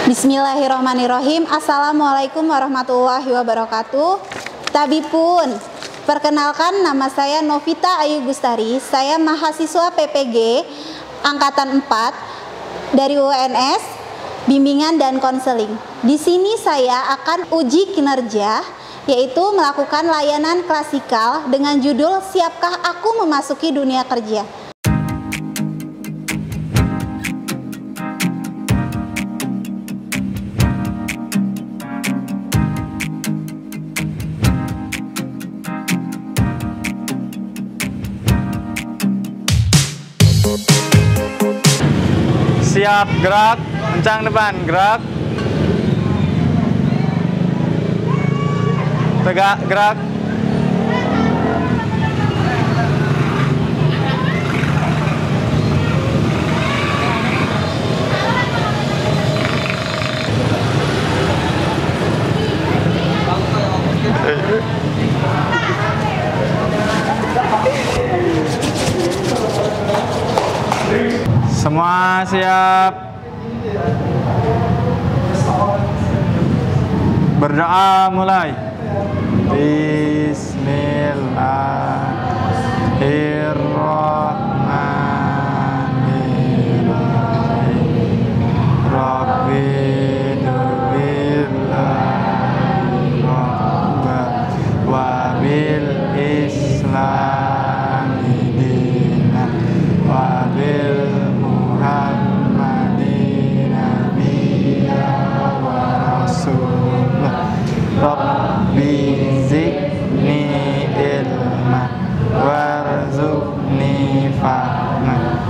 Bismillahirrahmanirrahim. Assalamualaikum warahmatullahi wabarakatuh. Tabipun, perkenalkan nama saya Novita Ayu Gustari. Saya mahasiswa PPG Angkatan 4 dari UNS, Bimbingan dan Konseling. Di sini saya akan uji kinerja, yaitu melakukan layanan klasikal dengan judul Siapkah Aku Memasuki Dunia Kerja? Siap, gerak, kencang depan, gerak. Tegak, gerak. Semua siap. Berdoa mulai. Bismillahirrahmanirrahim. Rabbidubillahi wabil islami dinan wabil Rabbi zidni ilma warzuqni fahma.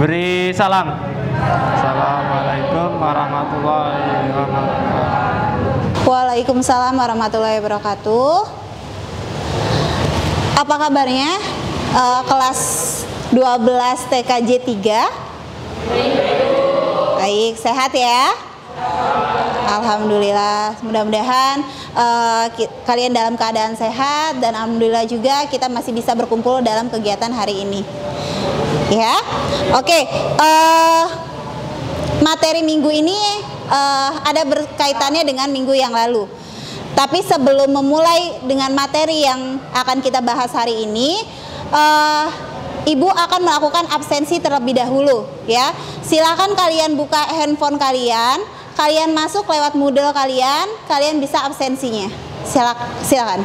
Beri salam. Assalamualaikum warahmatullahi wabarakatuh. Waalaikumsalam warahmatullahi wabarakatuh. Apa kabarnya kelas 12 TKJ 3? Baik, sehat ya? Alhamdulillah, mudah-mudahan kalian dalam keadaan sehat, dan alhamdulillah juga kita masih bisa berkumpul dalam kegiatan hari ini. Ya, oke. Materi minggu ini ada berkaitannya dengan minggu yang lalu. Tapi sebelum memulai dengan materi yang akan kita bahas hari ini, Ibu akan melakukan absensi terlebih dahulu, ya. Silakan kalian buka handphone kalian, kalian masuk lewat Moodle kalian bisa absensinya. Silakan.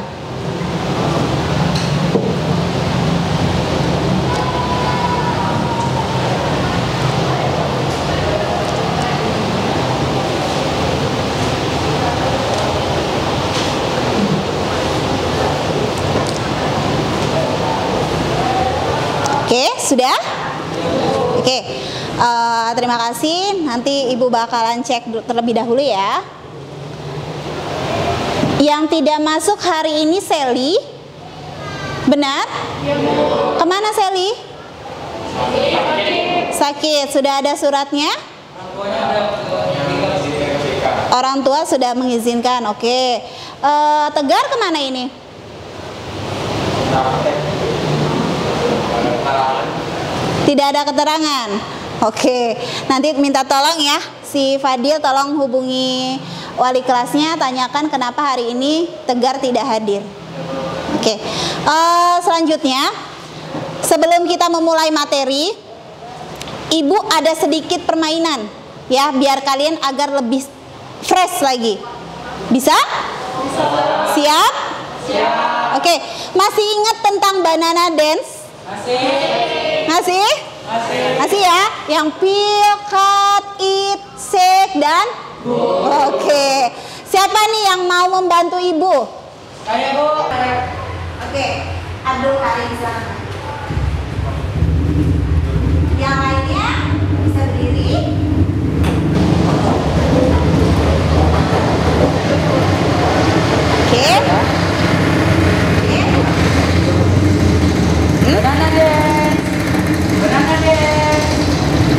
Oke, sudah? Oke, terima kasih. Nanti Ibu bakalan cek terlebih dahulu ya. Yang tidak masuk hari ini Sally. Benar? Kemana Sally? Sakit. Sudah ada suratnya? Orang tua sudah mengizinkan. Oke. Tegar kemana ini? Tidak ada keterangan. Oke, nanti minta tolong ya, si Fadil tolong hubungi wali kelasnya, tanyakan kenapa hari ini Tegar tidak hadir. Oke, selanjutnya sebelum kita memulai materi, Ibu ada sedikit permainan ya, biar kalian agar lebih fresh lagi. Bisa? Siap? Siap. Oke, masih ingat tentang banana dance? Masih? Masih ya? Yang peel, cut, eat, shake, dan Oke. Siapa nih yang mau membantu Ibu? Saya, Bu. Oke. Abdul Karim, silakan. Yang lainnya bisa berdiri. Oke. Banana dance. Banana dance.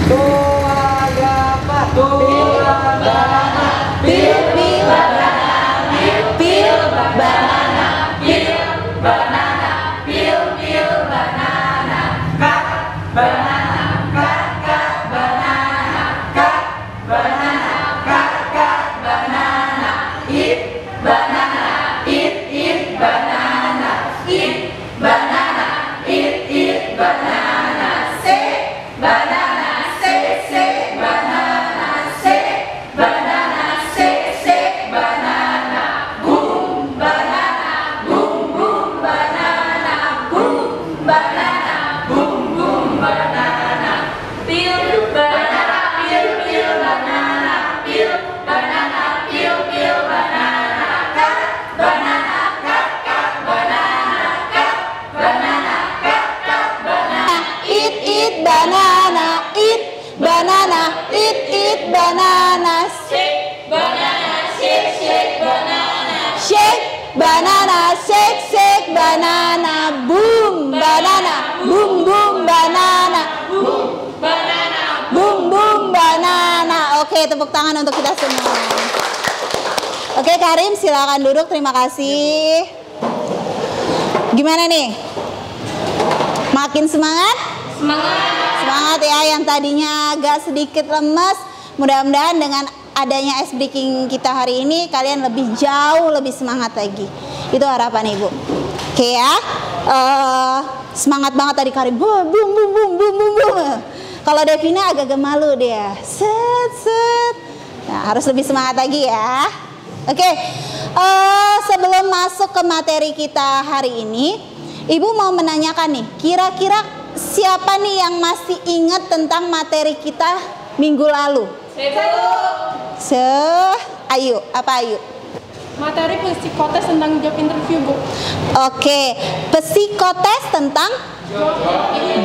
Doa ya Pak. Doa banana. Pil pil banana. Pil banana. Pil banana. Pil pil banana. Cut banana. Cut cut banana. Banana, shake banana, boom banana, boom banana, boom banana. Oke, tepuk tangan untuk kita semua. Oke, Karim, silakan duduk. Terima kasih. Gimana nih? Makin semangat? Semangat ya, yang tadinya agak sedikit lemes. Mudah-mudahan dengan adanya ice breaking kita hari ini kalian jauh lebih semangat lagi. Itu harapan Ibu. Oke ya. Semangat banget tadi Karim. Boom. Kalau Devina agak malu dia. Set. Nah, harus lebih semangat lagi ya. Oke. Sebelum masuk ke materi kita hari ini, Ibu mau menanyakan nih, kira-kira siapa nih yang masih ingat tentang materi kita minggu lalu? Ayu, apa Ayu? Materi psikotes tentang job interview, Bu. Oke, psikotes tentang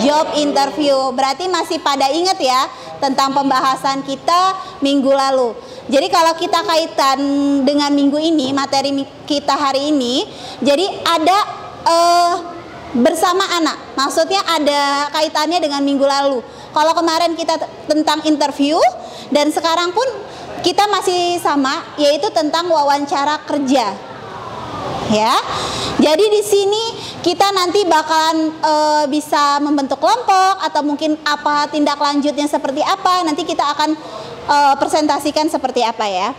job interview. Berarti masih pada ingat ya tentang pembahasan kita minggu lalu. Jadi kalau kita kaitan dengan minggu ini, materi kita hari ini, jadi ada bersama anak. Maksudnya ada kaitannya dengan minggu lalu. Kalau kemarin kita tentang interview, dan sekarang pun kita masih sama, yaitu tentang wawancara kerja. Ya, jadi di sini kita nanti bakalan bisa membentuk kelompok atau mungkin apa tindak lanjutnya seperti apa. Nanti kita akan presentasikan seperti apa ya.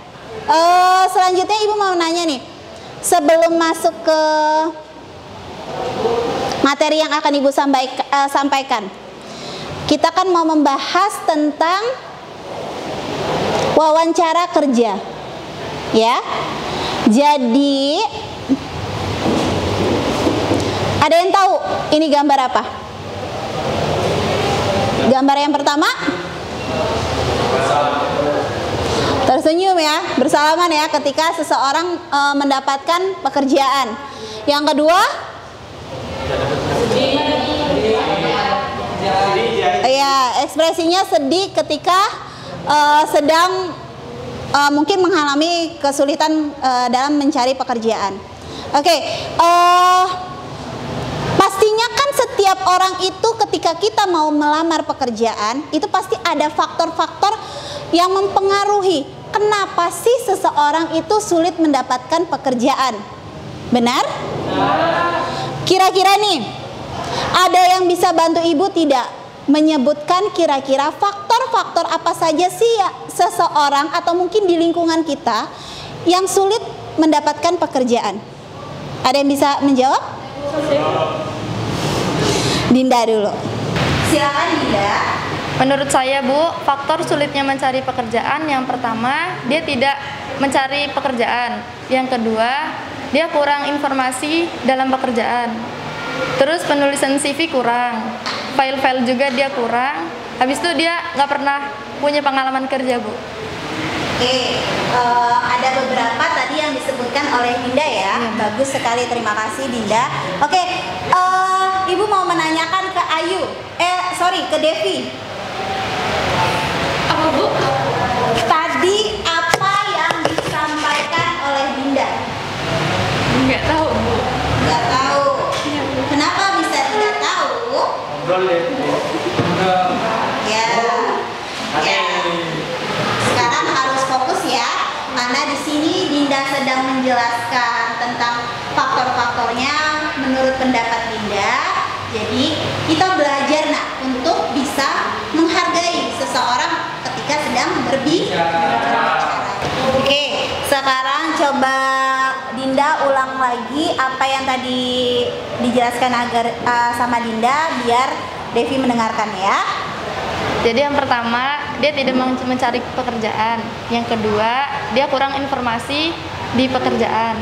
Selanjutnya Ibu mau nanya nih, sebelum masuk ke materi yang akan Ibu sampaikan, kita kan mau membahas tentang wawancara kerja, ya. Jadi ada yang tahu ini gambar apa? Gambar yang pertama tersenyum ya, bersalaman ya ketika seseorang mendapatkan pekerjaan. Yang kedua, ya, ekspresinya sedih ketika sedang mungkin mengalami kesulitan dalam mencari pekerjaan. Oke, pastinya kan setiap orang itu ketika kita mau melamar pekerjaan itu pasti ada faktor-faktor yang mempengaruhi kenapa sih seseorang itu sulit mendapatkan pekerjaan. Benar? Kira-kira nih, ada yang bisa bantu Ibu tidak menyebutkan kira-kira faktor-faktor apa saja sih ya seseorang atau mungkin di lingkungan kita yang sulit mendapatkan pekerjaan? Ada yang bisa menjawab? Dinda dulu. Silakan Dinda. Menurut saya, Bu, faktor sulitnya mencari pekerjaan yang pertama, dia tidak mencari pekerjaan. Yang kedua, dia kurang informasi dalam pekerjaan. Terus penulisan CV kurang, file-file juga dia kurang. Habis itu dia nggak pernah punya pengalaman kerja, Bu. Oke, ada beberapa tadi yang disebutkan oleh Dinda ya. Bagus sekali, terima kasih Dinda. Oke, Ibu mau menanyakan ke Ayu, ke Devi. Apa, Bu? Tadi apa yang disampaikan oleh Dinda? Nggak tahu, Bu. Nggak tahu. Kenapa bisa tidak tahu? Ya. Sekarang harus fokus ya, karena di sini Dinda sedang menjelaskan tentang faktor-faktornya menurut pendapat Dinda. Jadi kita belajar untuk bisa menghargai seseorang ketika sedang berbicara. Oke, sekarang coba Dinda ulang lagi apa yang tadi dijelaskan agar sama Dinda biar Devi mendengarkan ya. Jadi yang pertama, dia tidak mencari pekerjaan. Yang kedua, dia kurang informasi di pekerjaan.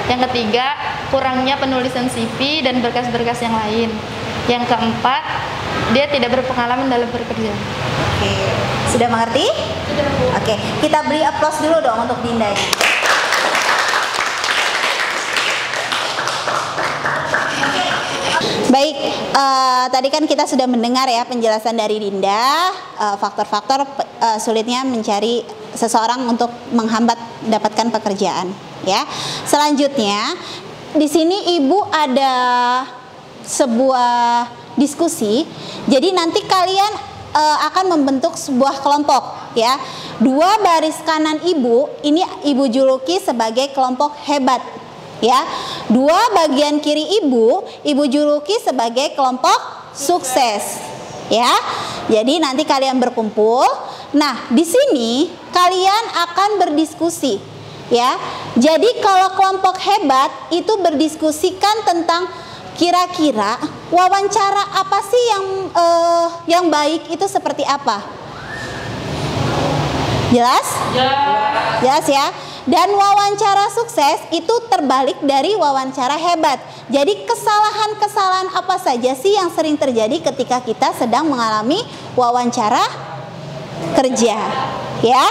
Yang ketiga, kurangnya penulisan CV dan berkas-berkas yang lain. Yang keempat, dia tidak berpengalaman dalam bekerja. Oke, sudah mengerti? Sudah, Bu. Oke, kita beri aplaus dulu dong untuk Dinda. Baik, tadi kan kita sudah mendengar ya penjelasan dari Dinda, faktor-faktor sulitnya mencari seseorang untuk menghambat dapatkan pekerjaan. Ya, selanjutnya di sini Ibu ada sebuah diskusi. Jadi nanti kalian akan membentuk sebuah kelompok. Ya, 2 baris kanan Ibu ini Ibu juluki sebagai kelompok hebat. Ya, 2 bagian kiri Ibu juluki sebagai kelompok sukses. Ya, jadi nanti kalian berkumpul. Nah, di sini kalian akan berdiskusi. Ya, jadi kalau kelompok hebat itu berdiskusikan tentang kira-kira wawancara apa sih yang baik itu seperti apa? Jelas? Jelas ya. Dan wawancara sukses itu terbalik dari wawancara hebat. Jadi kesalahan-kesalahan apa saja sih yang sering terjadi ketika kita sedang mengalami wawancara kerja? Ya,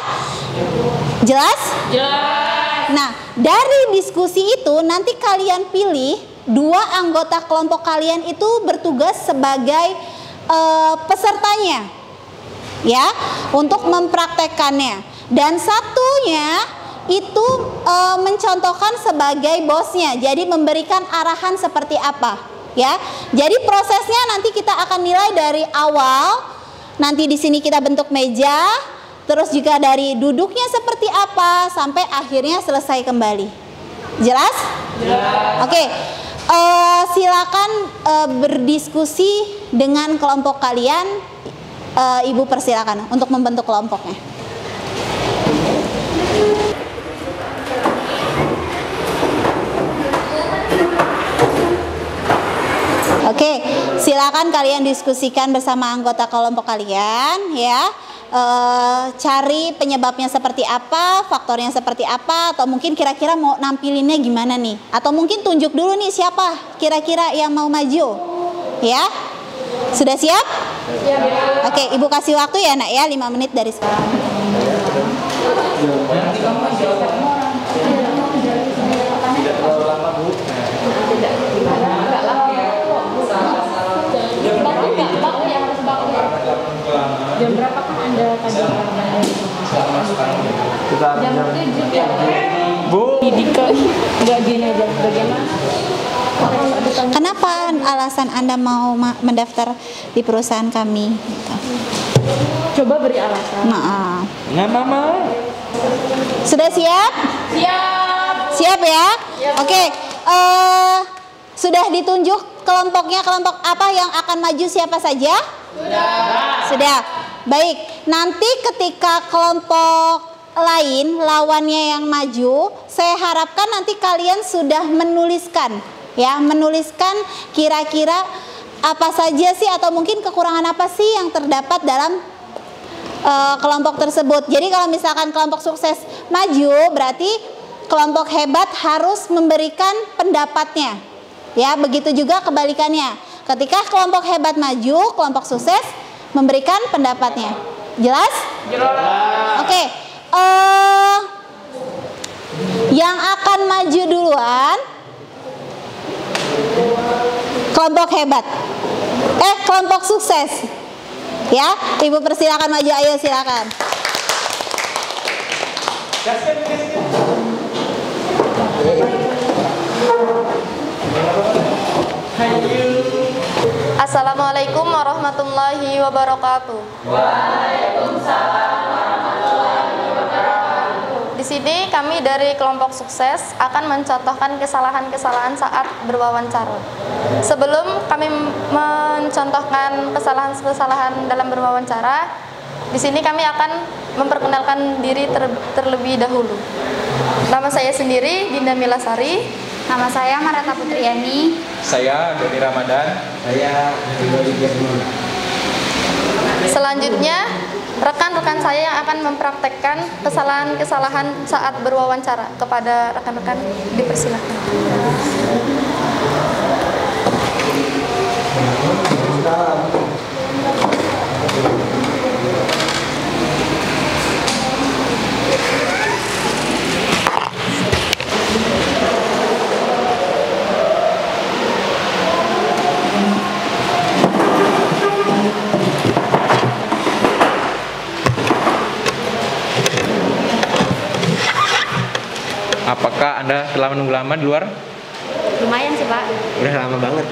jelas? Jelas. Nah, dari diskusi itu nanti kalian pilih 2 anggota kelompok kalian itu bertugas sebagai pesertanya, ya, untuk mempraktekannya. Dan satunya itu mencontohkan sebagai bosnya, jadi memberikan arahan seperti apa, ya. Jadi prosesnya nanti kita akan nilai dari awal. Nanti di sini kita bentuk meja, terus juga dari duduknya seperti apa sampai akhirnya selesai kembali. Jelas? Jelas. Oke, silakan berdiskusi dengan kelompok kalian. Ibu persilakan untuk membentuk kelompoknya. Oke, silakan kalian diskusikan bersama anggota kelompok kalian, ya. Cari penyebabnya seperti apa, faktornya seperti apa, atau mungkin kira-kira mau nampilinnya gimana nih? Atau mungkin tunjuk dulu nih siapa kira-kira yang mau maju, ya. Sudah siap? Ya. Oke, Ibu kasih waktu ya nak ya, 5 menit dari sekarang. Jam berapa kan Anda tadi? Jam 7. Bu. Dika nggak gini aja, bagaimana? Kenapa alasan Anda mau mendaftar di perusahaan kami? Gitu. Coba beri alasan. Maaf. Nggak mau. Sudah siap? Siap. Siap ya? Oke. Sudah ditunjuk kelompoknya, kelompok apa yang akan maju siapa saja? Sudah. Baik, nanti ketika kelompok lain lawannya yang maju, saya harapkan nanti kalian sudah menuliskan, ya, menuliskan kira-kira apa saja sih atau mungkin kekurangan apa sih yang terdapat dalam kelompok tersebut. Jadi kalau misalkan kelompok sukses maju, berarti kelompok hebat harus memberikan pendapatnya. Ya, begitu juga kebalikannya. Ketika kelompok hebat maju, kelompok sukses memberikan pendapatnya. Jelas? Jelas. Oke. Yang akan maju duluan kelompok hebat. Kelompok sukses. Ya, Ibu persilakan maju, ayo silakan. Assalamualaikum warahmatullahi wabarakatuh. Waalaikumsalam warahmatullahi wabarakatuh. Di sini kami dari kelompok sukses akan mencontohkan kesalahan-kesalahan saat berwawancara. Sebelum kami mencontohkan kesalahan-kesalahan dalam berwawancara, Di sini kami akan memperkenalkan diri terlebih dahulu. Nama saya sendiri Dinda Milasari. Nama saya Marata Putriani. Saya Doni Ramadan. Saya Selanjutnya, rekan-rekan saya yang akan mempraktekkan kesalahan-kesalahan saat berwawancara. Kepada rekan-rekan dipersilakan. Apakah Anda telah menunggu lama di luar? Lumayan sih Pak. Udah lama banget.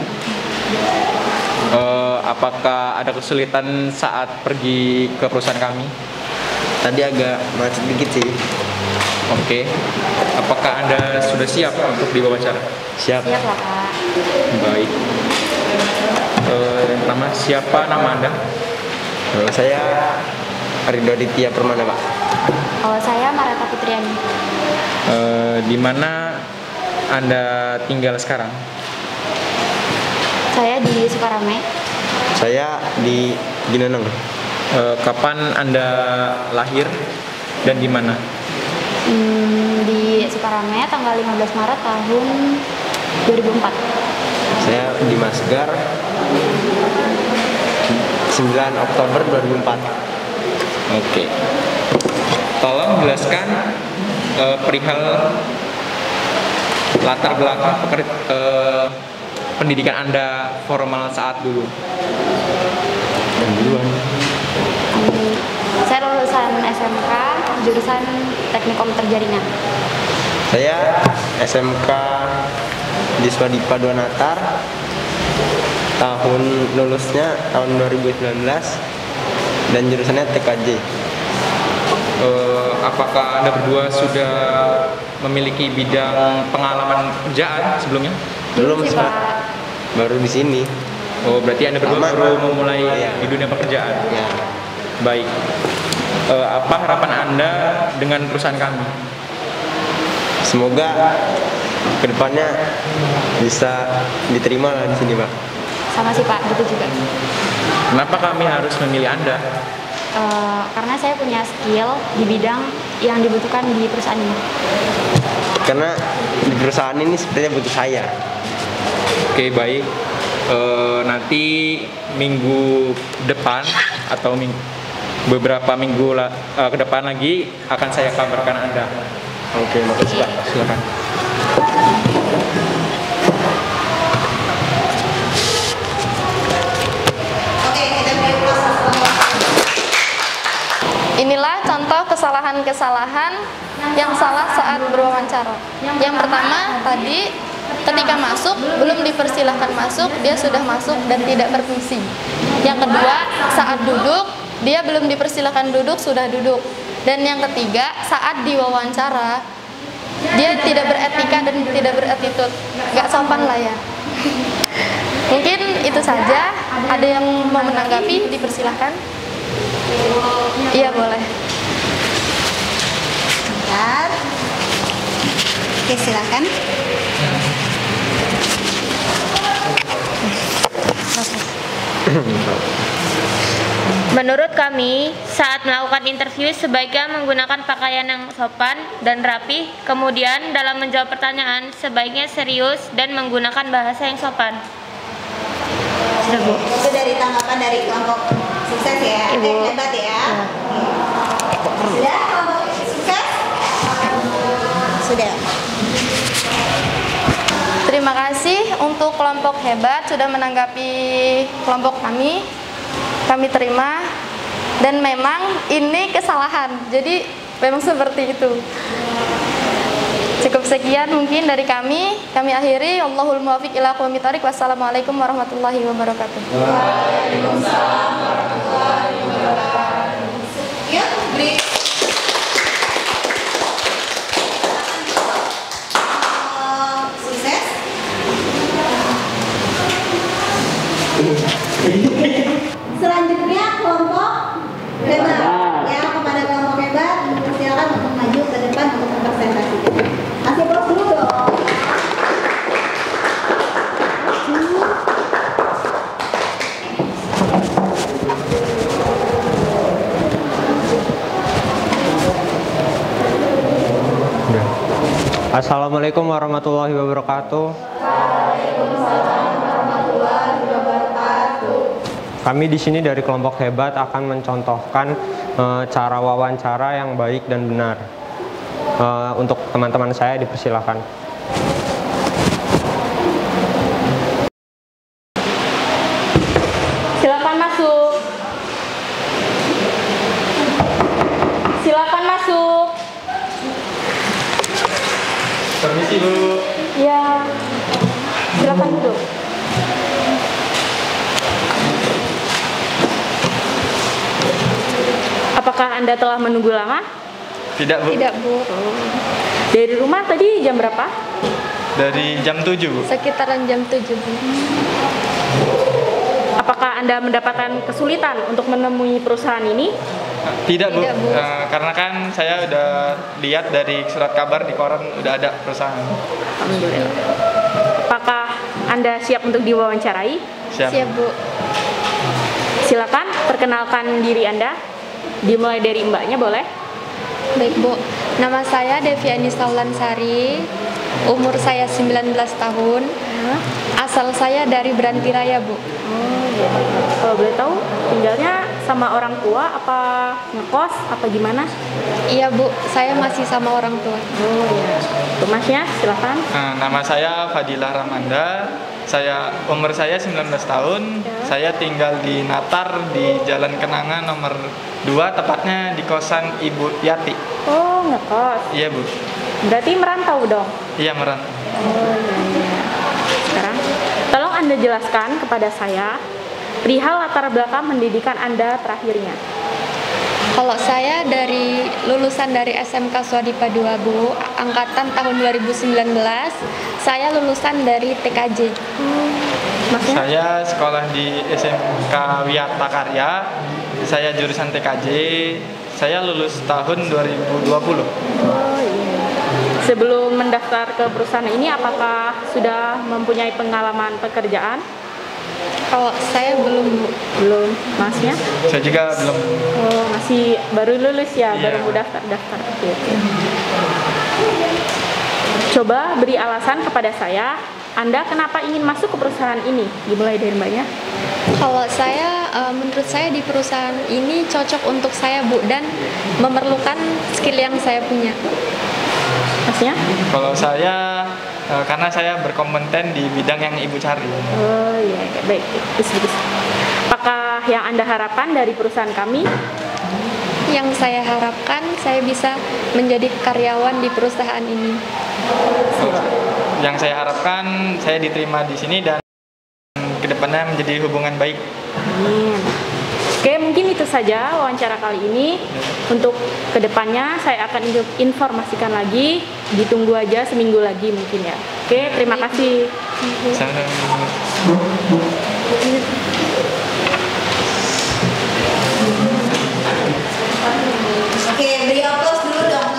Apakah ada kesulitan saat pergi ke perusahaan kami? Tadi agak macet dikit sih. Oke. Apakah Anda sudah siap untuk diwawancara? Siap. Siap lah Pak. Baik. Siapa nama Anda? Nama saya Ridho Ditya Permana, Pak. Kalau saya Marata Putriani. Di mana Anda tinggal sekarang? Saya di Sukarame. Saya di Ginaneng. Kapan Anda lahir dan di mana? Di Sukarame tanggal 15 Maret tahun 2004. Saya di Masgar 9 Oktober 2004. Oke. Tolong jelaskan perihal latar belakang pendidikan Anda formal saat dulu. Saya lulusan SMK jurusan Teknik Komputer Jaringan. Saya SMK di Swadipa Duanatar. Lulusnya tahun 2019 dan jurusannya TKJ. Apakah Anda berdua sudah memiliki bidang pengalaman kerjaan sebelumnya? Belum sih, Pak. Pak. Baru di sini. Oh, berarti Anda berdua Lama. baru memulai Iya. di dunia pekerjaan. Ya. Baik. Apa harapan Anda dengan perusahaan kami? Semoga kedepannya bisa diterima lah di sini, Pak. Sama sih Pak, gitu juga. Kenapa kami harus memilih Anda? Karena saya punya skill di bidang yang dibutuhkan di perusahaan ini. Karena di perusahaan ini sepertinya butuh saya. Oke, baik. Nanti minggu depan atau beberapa minggu ke depan lagi akan saya kabarkan Anda. Oke, makasih Pak. Silakan. Inilah contoh kesalahan-kesalahan yang salah saat berwawancara. Yang pertama tadi, ketika masuk belum dipersilahkan masuk, dia sudah masuk dan tidak permisi. Yang kedua, saat duduk dia belum dipersilahkan duduk, sudah duduk. Dan yang ketiga, saat diwawancara dia tidak beretika dan tidak beretitude, nggak sopan lah ya. Mungkin itu saja. Ada yang mau menanggapi, dipersilahkan. Iya, boleh. Bentar. Oke, silakan. Menurut kami, saat melakukan interview sebaiknya menggunakan pakaian yang sopan dan rapi. Kemudian dalam menjawab pertanyaan sebaiknya serius dan menggunakan bahasa yang sopan. Sudah, Bu. Itu dari tanggapan dari kelompok sukses ya. Ibu. Hebat ya. Sudah kelompok sukses? Sudah. Terima kasih untuk kelompok hebat sudah menanggapi kelompok kami. Kami terima. Dan memang ini kesalahan. Jadi memang seperti itu. Cukup sekian mungkin dari kami. Kami akhiri. Allahul muwaffiq ila aqwamit thoriq. Wassalamualaikum warahmatullahi wabarakatuh. Waalaikumsalam warahmatullahi wabarakatuh. Yuk, break. Sukses. Selanjutnya kelompok hebat. Kasih aplaus dulu dong. Assalamualaikum warahmatullahi wabarakatuh. Kami di sini dari kelompok hebat akan mencontohkan cara wawancara yang baik dan benar. Untuk teman-teman saya dipersilakan. Silakan masuk. Silakan masuk. Permisi Bu. Ya. Silakan duduk. Apakah Anda telah menunggu lama? Tidak Bu. Tidak, Bu. Dari rumah tadi jam berapa? Dari jam 7 Bu. Sekitaran jam 7, Bu. Apakah Anda mendapatkan kesulitan untuk menemui perusahaan ini? Tidak Bu. Tidak, Bu. Karena kan saya udah lihat dari surat kabar di koran udah ada perusahaan. Alhamdulillah. Apakah Anda siap untuk diwawancarai? Siap. Siap, Bu. Silakan perkenalkan diri Anda. Dimulai dari mbaknya boleh? Baik, Bu. Nama saya Devi Anissa Ulansari. Umur saya 19 tahun. Asal saya dari Beranti Raya, Bu. Oh, iya. Kalau boleh tahu, tinggalnya sama orang tua apa ngekos apa gimana? Iya, Bu. Saya masih sama orang tua. Oh iya. Tuh Masnya, silakan. Nama saya Fadilah Ramanda. Umur saya 19 tahun. Saya tinggal di Natar di Jalan Kenangan nomor 2, tepatnya di kosan Ibu Yati. Oh, ngekos. Iya Bu. Berarti merantau dong? Iya merantau. Oh iya. Sekarang, tolong Anda jelaskan kepada saya perihal latar belakang pendidikan Anda terakhirnya. Kalau saya lulusan dari SMK Swadipa 2, Bu, angkatan tahun 2019. Saya lulusan dari TKJ. Maksudnya? Saya sekolah di SMK Wiyata Karya. Saya jurusan TKJ. Saya lulus tahun 2020. Oh iya. Sebelum mendaftar ke perusahaan ini, apakah sudah mempunyai pengalaman pekerjaan? Kalau saya belum, Bu. Belum. Masnya? Saya juga belum. Oh, masih baru lulus ya, Iya. baru mau daftar. Oke. Coba beri alasan kepada saya, Anda kenapa ingin masuk ke perusahaan ini? Dimulai dari mbaknya. Kalau saya, menurut saya di perusahaan ini cocok untuk saya, Bu, dan memerlukan skill yang saya punya. Masnya? Kalau saya karena saya berkompeten di bidang yang Ibu cari. Oh iya, baik. Bagus. Apakah yang Anda harapkan dari perusahaan kami? Yang saya harapkan saya bisa menjadi karyawan di perusahaan ini. Yang saya harapkan saya diterima di sini dan kedepannya menjadi hubungan baik. Amin. Oke, mungkin itu saja wawancara kali ini. Untuk kedepannya saya akan informasikan lagi. Ditunggu aja seminggu lagi mungkin ya. Oke, terima kasih. Oke, beri aplaus dulu dong.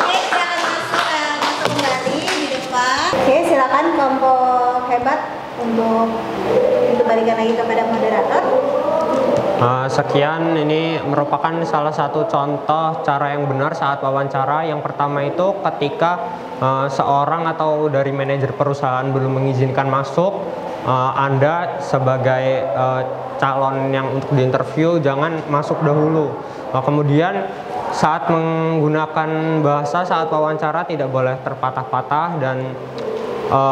Oke, silakan masuk kembali di depan. Oke, silakan kelompok hebat untuk dikembalikan lagi kepada moderator. Sekian, ini merupakan salah satu contoh cara yang benar saat wawancara. Yang pertama itu ketika seorang atau dari manajer perusahaan belum mengizinkan masuk, Anda sebagai calon yang untuk diinterview jangan masuk dahulu. Kemudian saat menggunakan bahasa saat wawancara tidak boleh terpatah-patah dan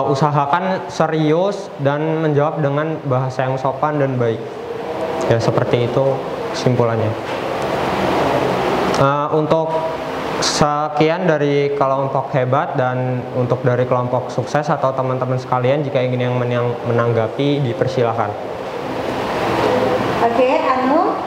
usahakan serius dan menjawab dengan bahasa yang sopan dan baik. Ya, seperti itu kesimpulannya. Untuk sekian dari kelompok hebat dan untuk dari kelompok sukses atau teman-teman sekalian, jika ingin yang menanggapi dipersilakan. Oke, Anu.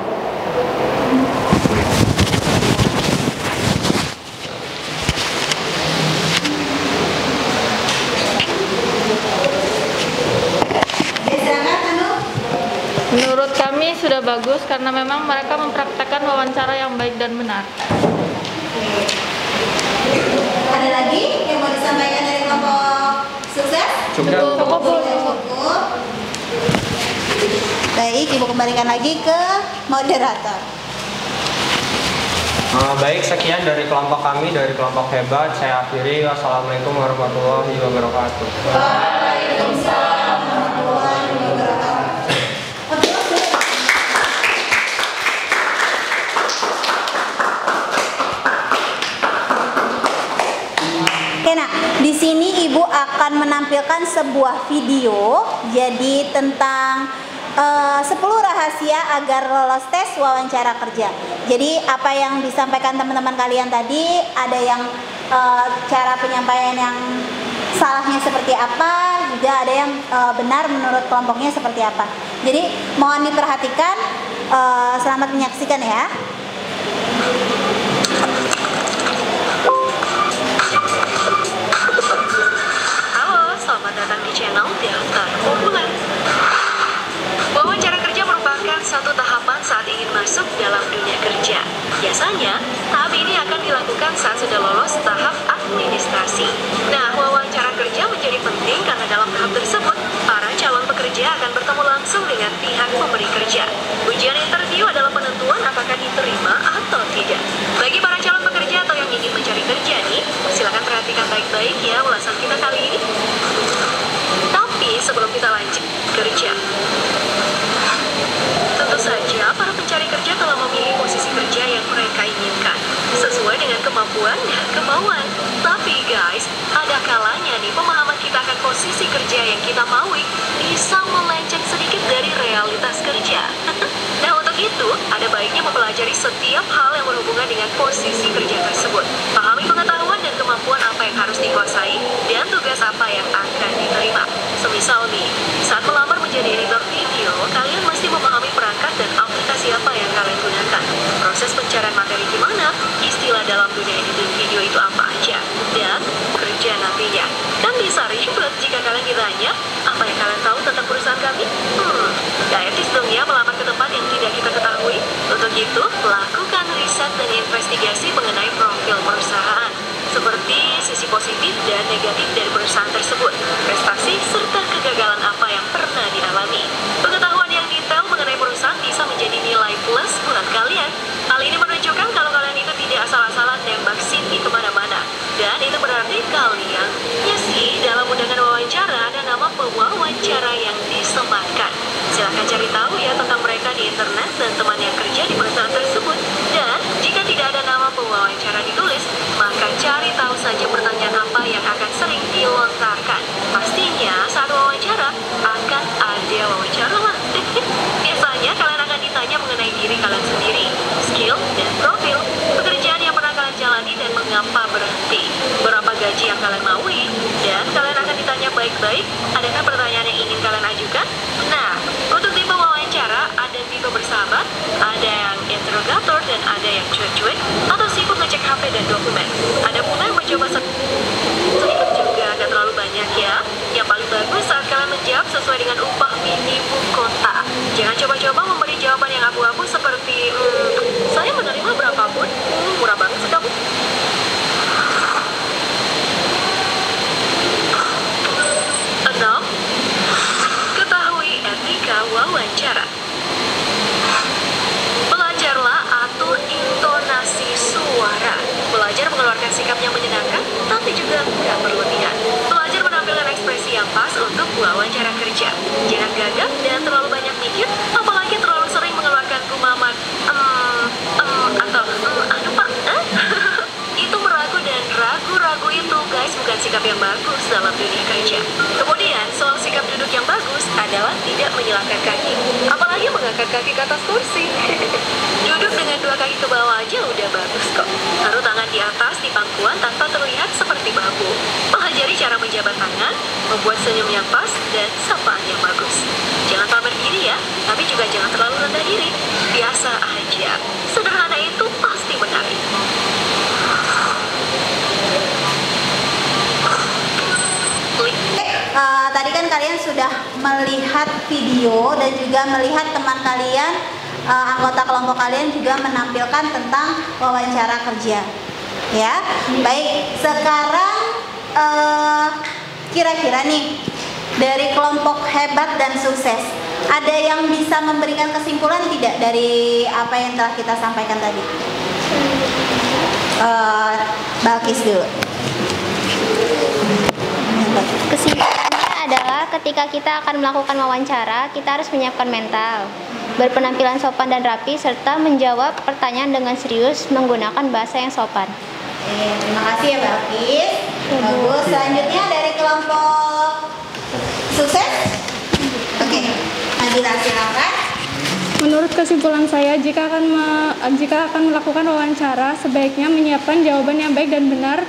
Menurut kami sudah bagus karena memang mereka mempraktekkan wawancara yang baik dan benar. Ada lagi yang mau disampaikan dari kelompok sukses? Cukup. Baik, Ibu kembalikan lagi ke moderator. Baik, sekian dari kelompok kami, dari kelompok hebat. Saya akhiri. Wassalamualaikum warahmatullahi wabarakatuh. Waalaikumsalam warahmatullahi wabarakatuh. Oke, nah di sini Ibu akan menampilkan sebuah video, jadi tentang 10 rahasia agar lolos tes wawancara kerja. Jadi apa yang disampaikan teman-teman kalian tadi, ada yang cara penyampaian yang salahnya seperti apa, juga ada yang benar menurut kelompoknya seperti apa. Jadi mohon diperhatikan, selamat menyaksikan ya. Halo, selamat datang di channel Daftar Populer. Wawancara kerja merupakan satu tahapan saat ingin masuk dalam dunia kerja. Biasanya, tahap ini akan dilakukan saat sudah lolos tahap administrasi. Nah, wawancara kerja menjadi penting karena dalam tahap tersebut, para calon pekerja akan bertemu langsung dengan pihak pemberi kerja. Ujian interview adalah penentuan apakah diterima atau tidak. Bagi para calon pekerja atau yang ingin mencari kerja nih, silakan perhatikan baik-baik ya ulasan kita kali ini. Tapi sebelum kita lanjut kerja, tentu saja para pencari kerja telah memilih posisi kerja yang mereka inginkan sesuai dengan kemampuan dan kemauan. Tapi guys, ada kalanya nih pemahaman kita akan posisi kerja yang kita maui bisa melenceng sedikit dari realitas kerja. Nah, untuk itu ada baiknya mempelajari setiap hal yang berhubungan dengan posisi kerja tersebut. Pahami pengetahuan dan kemampuan apa yang harus dikuasai dan tugas apa yang akan diterima. Semisal nih, saat melamar menjadi editor video, kalian mesti memahami perangkat dan aplikasi apa yang kalian gunakan. Proses pencarian materi gimana, istilah dalam dunia editing video itu apa aja, dan kerja nantinya. Kan bisa ribet jika kalian ditanya, apa yang kalian tahu tentang perusahaan kami? Gak etis dong ya melamar ke tempat yang tidak kita ketahui. Untuk itu, lakukan riset dan investigasi mengenai profil perusahaan, seperti sisi positif dan negatif dari perusahaan tersebut, prestasi serta kegagalan apa yang pernah dialami. Pengetahuan yang detail mengenai perusahaan bisa menjadi nilai plus buat kalian. Hal ini menunjukkan kalau kalian itu tidak asal-asalan nembak CV kemana-mana. Dan itu berarti kalian, ya sih, dalam undangan wawancara ada nama pewawancara yang disematkan. Silahkan cari tahu ya tentang mereka di internet dan teman yang kerja di perusahaan tersebut. Dan jika tidak ada nama pewawancara ditulis, maka cari tahu saja pertanyaan apa yang akan sering dilontarkan. Pastinya saat wawancara akan ada wawancara lah. Biasanya kalian akan ditanya mengenai diri kalian sendiri, skill dan profil, pekerjaan yang pernah kalian jalani dan mengapa berhenti, berapa gaji yang kalian maui, dan kalian akan ditanya baik-baik, adakah pertanyaan yang ingin kalian ajukan? Nah, untuk tipe wawancara, ada tipe bersahabat, ada yang interrogator, dan ada yang cuek-cuek, atau sibuk ngecek HP dan dokumen. Ada pula yang mencoba sedikit juga, gak terlalu banyak ya. Yang paling bagus saat kalian menjawab sesuai dengan upah minimum kota. Jangan coba-coba memberi jawaban yang abu-abu seperti, saya menerima berapapun, murah banget sih kamu. Enam, ketahui etika wawancara. Belajarlah atur intonasi suara. Belajar mengeluarkan sikap yang menyenangkan, tapi juga nggak berlebihan. Belajar menampilkan ekspresi yang pas untuk wawancara kerja. Jangan gagap dan terlalu banyak mikir, apalagi terlalu sering mengeluarkan gumaman, atau anu pak, itu meragu dan ragu-ragu itu guys bukan sikap yang bagus dalam dunia kerja. Kemudian soal sikap duduk yang bagus adalah tidak menyilangkan kaki, apalagi mengangkat kaki ke atas kursi. Duduk dengan dua kaki ke bawah aja udah bagus kok. Taruh tangan di atas di pangkuan tanpa terlihat seperti bahu. Pelajari cara menjabat tangan, membuat senyum yang pas, dan sapaan yang bagus. Jangan pamer diri ya, tapi juga jangan terlalu rendah diri. Biasa aja, sederhana itu pasti menarik. Tadi kan kalian sudah melihat video dan juga melihat teman kalian anggota kelompok kalian juga menampilkan tentang wawancara kerja. Ya, baik. Sekarang kira-kira nih dari kelompok hebat dan sukses, ada yang bisa memberikan kesimpulan tidak dari apa yang telah kita sampaikan tadi? Balkis dulu. Kesimpulannya adalah ketika kita akan melakukan wawancara, kita harus menyiapkan mental, berpenampilan sopan dan rapi, serta menjawab pertanyaan dengan serius menggunakan bahasa yang sopan. Terima kasih ya Balkis. Bagus. Selanjutnya dari kelompok sukses. Oke, Nadira silakan. Menurut kesimpulan saya, jika akan melakukan wawancara, sebaiknya menyiapkan jawaban yang baik dan benar,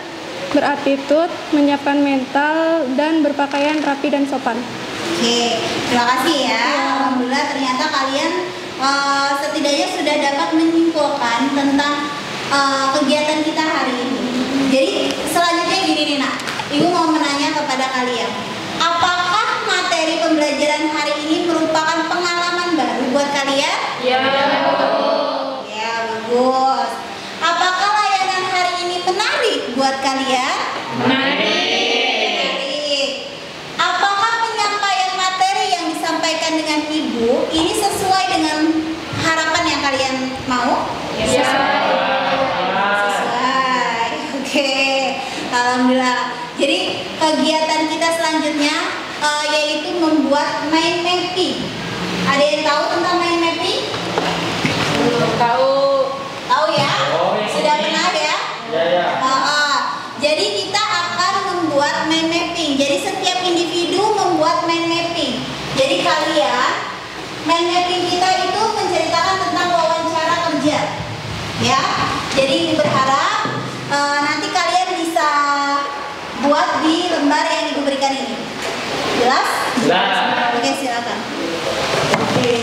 berattitude, menyiapkan mental, dan berpakaian rapi dan sopan. Oke, terima kasih ya. Alhamdulillah ternyata kalian setidaknya sudah dapat menyimpulkan tentang kegiatan kita hari ini. Jadi selanjutnya gini nih Nak, Ibu mau menanya kepada kalian, apakah materi pembelajaran hari ini merupakan pengalaman baru buat kalian? Ya. Ya, bagus. Apakah layanan hari ini menarik buat kalian? Menarik. Apakah penyampaian materi yang disampaikan dengan Ibu ini sesuai dengan harapan yang kalian mau? Ya. Sesuai. Oke. Alhamdulillah. Jadi kegiatan kita selanjutnya yaitu membuat mind mapping. Ada yang tahu tentang mind mapping? Tahu. Tahu ya? Sudah pernah ya? Ya. Jadi kita akan membuat mind mapping. Jadi setiap individu membuat mind mapping. Jadi kalian mind mapping kita itu menceritakan tentang wawancara kerja. Ya. Jadi berharap nanti kalian bisa buat di lembar yang Ibu berikan ini. Jelas? Jelas. Oke, silakan. Oke.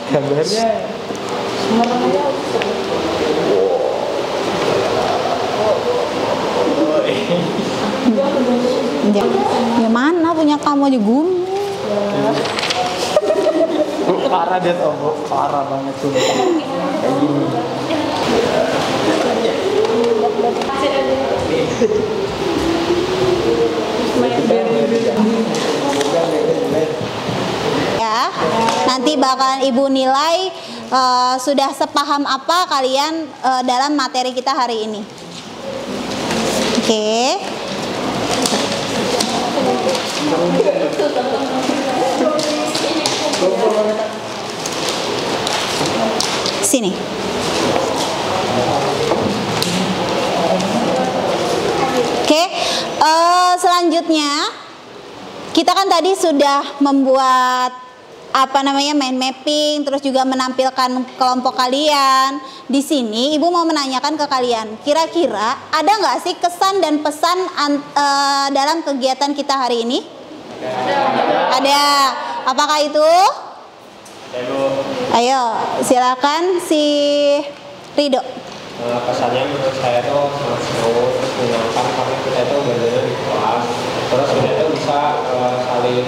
Gambarnya Ya mana punya kamu aja gunung. Parah dia tuh, Bu. Parah banget tuh. Kayak gini. Ya, nanti bakalan Ibu nilai sudah sepaham apa kalian dalam materi kita hari ini. Oke. Sini. Oke, selanjutnya kita kan tadi sudah membuat mind mapping, terus juga menampilkan kelompok kalian. Di sini Ibu mau menanyakan ke kalian, kira-kira ada nggak sih kesan dan pesan dalam kegiatan kita hari ini? Ada. Apakah itu? Ayo, silakan si Rido. Kesannya menurut saya itu sangat seru, terus menyenangkan karena kita itu belajar di kelas, terus kita itu bisa saling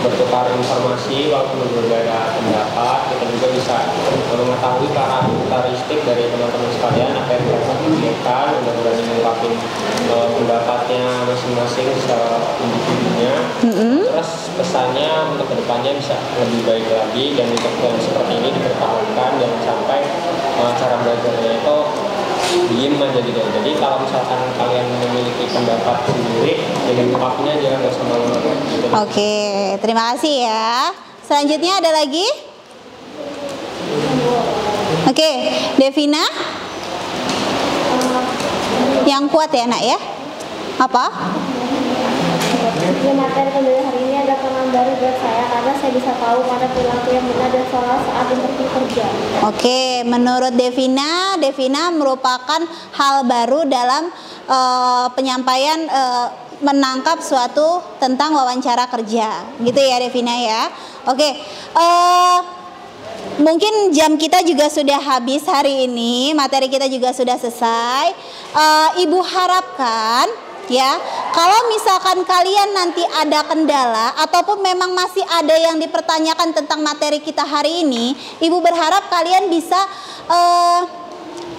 bertukar informasi walaupun berbeda pendapat. Kita juga bisa mengetahui karakteristik dari teman-teman sekalian, apa yang mereka pikirkan, udah berani mengungkapin pendapatnya masing-masing secara individunya. Terus pesannya untuk kedepannya bisa lebih baik lagi, dan untuk yang seperti ini dipertahankan, dan sampai cara belajarnya itu diem aja gitu. Jadi kalau misalkan kalian memiliki pendapat sendiri, jadi ungkapnya jangan nggak usah malu-malu gitu. Oke, terima kasih ya. Selanjutnya ada lagi? Oke, Devina. Yang kuat ya nak ya? Apa? Materi pembelajaran hari ini ada pengalaman baru buat saya karena saya bisa tahu mana perilaku yang benar dan salah saat interview kerja. Oke, menurut Devina merupakan hal baru dalam penyampaian menangkap suatu tentang wawancara kerja, gitu ya Devina ya. Oke, mungkin jam kita juga sudah habis hari ini, materi kita juga sudah selesai. Ibu harapkan ya, kalau misalkan kalian nanti ada kendala ataupun memang masih ada yang dipertanyakan tentang materi kita hari ini, Ibu berharap kalian bisa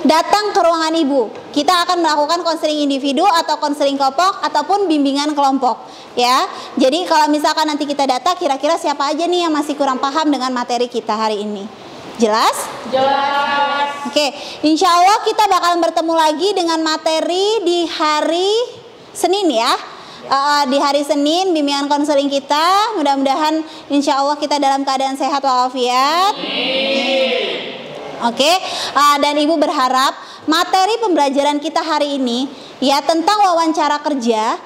datang ke ruangan Ibu. Kita akan melakukan konseling individu atau konseling kelompok ataupun bimbingan kelompok ya. Jadi kalau misalkan nanti kita data, kira-kira siapa aja nih yang masih kurang paham dengan materi kita hari ini? Jelas? Jelas. Oke, insya Allah kita bakalan bertemu lagi dengan materi di hari Senin ya. Di hari Senin bimbingan konseling kita. Mudah-mudahan insya Allah kita dalam keadaan sehat walafiat. Oke, dan Ibu berharap materi pembelajaran kita hari ini ya tentang wawancara kerja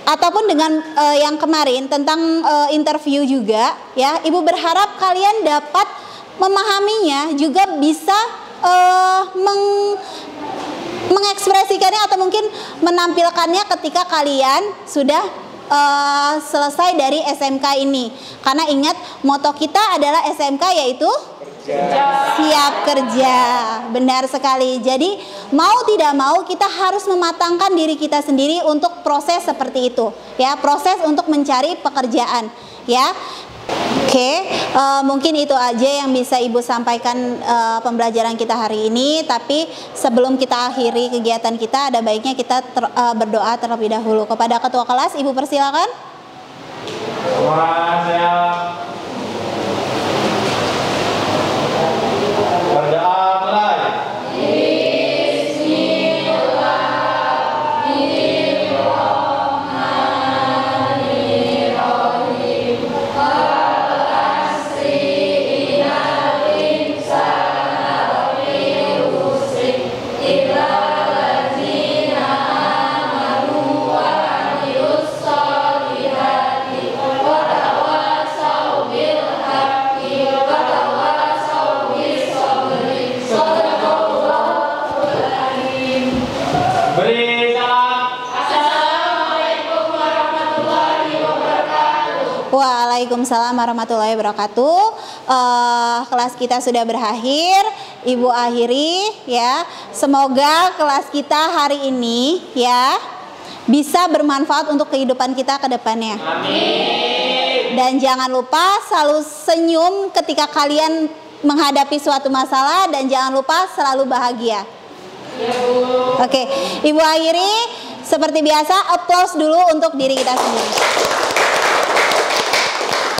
ataupun dengan yang kemarin tentang interview juga ya, Ibu berharap kalian dapat memahaminya, juga bisa mengekspresikannya atau mungkin menampilkannya ketika kalian sudah selesai dari SMK ini. Karena ingat, moto kita adalah SMK yaitu siap kerja. Benar sekali. Jadi mau tidak mau kita harus mematangkan diri kita sendiri untuk proses seperti itu ya, proses untuk mencari pekerjaan ya. Oke, mungkin itu aja yang bisa Ibu sampaikan pembelajaran kita hari ini. Tapi sebelum kita akhiri kegiatan kita, ada baiknya kita berdoa terlebih dahulu. Kepada ketua kelas, Ibu persilakan. Berdoa mulai. Waalaikumsalam warahmatullahi wabarakatuh. Kelas kita sudah berakhir, Ibu akhiri ya. Semoga kelas kita hari ini ya bisa bermanfaat untuk kehidupan kita ke depannya. Amin. Dan jangan lupa selalu senyum ketika kalian menghadapi suatu masalah, dan jangan lupa selalu bahagia. Ya, Bu. Oke, Ibu akhiri seperti biasa, applause dulu untuk diri kita sendiri.